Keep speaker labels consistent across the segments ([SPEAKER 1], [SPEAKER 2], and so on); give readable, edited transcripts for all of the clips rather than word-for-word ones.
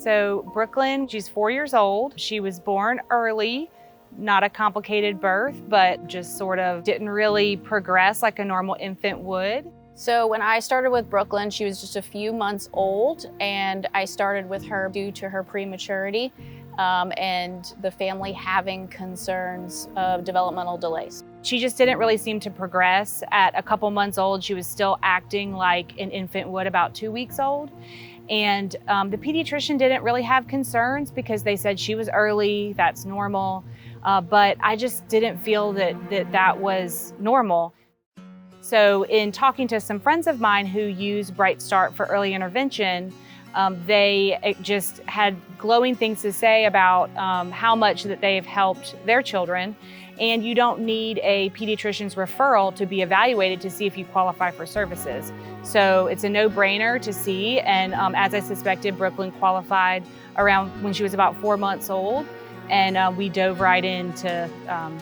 [SPEAKER 1] So Brooklyn, she's 4 years old. She was born early, not a complicated birth, but just sort of didn't really progress like a normal infant would.
[SPEAKER 2] So when I started with Brooklyn, she was just a few months old, and I started with her due to her prematurity and the family having concerns of developmental delays.
[SPEAKER 1] She just didn't really seem to progress. At a couple months old, she was still acting like an infant would about 2 weeks old. And the pediatrician didn't really have concerns because they said she was early, that's normal. But I just didn't feel that was normal. So in talking to some friends of mine who use Bright Start for early intervention, they just had glowing things to say about how much that they have helped their children. And you don't need a pediatrician's referral to be evaluated to see if you qualify for services. So it's a no-brainer to see. And as I suspected, Brooklyn qualified around when she was about 4 months old. And we dove right into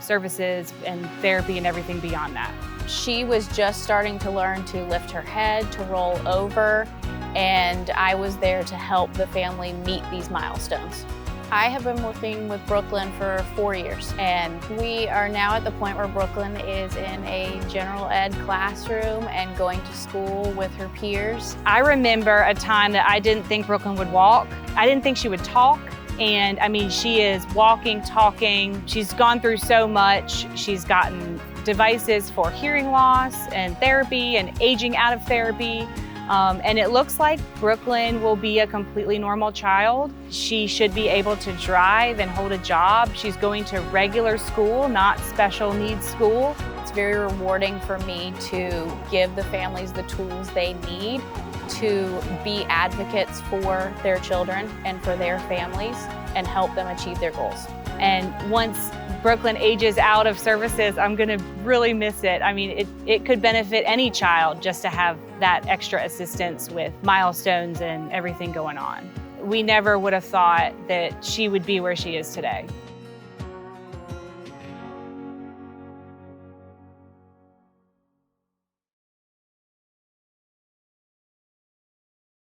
[SPEAKER 1] services and therapy and everything beyond that.
[SPEAKER 2] She was just starting to learn to lift her head, to roll over, and I was there to help the family meet these milestones. I have been working with Brooklyn for 4 years, and we are now at the point where Brooklyn is in a general ed classroom and going to school with her peers.
[SPEAKER 1] I remember a time that I didn't think Brooklyn would walk. I didn't think she would talk. And I mean, she is walking, talking. She's gone through so much. She's gotten devices for hearing loss and therapy and aging out of therapy. And it looks like Brooklyn will be a completely normal child. She should be able to drive and hold a job. She's going to regular school, not special needs school.
[SPEAKER 2] It's very rewarding for me to give the families the tools they need to be advocates for their children and for their families and help them achieve their goals.
[SPEAKER 1] And once Brooklyn ages out of services, I'm gonna really miss it. I mean, it could benefit any child just to have that extra assistance with milestones and everything going on. We never would have thought that she would be where she is today.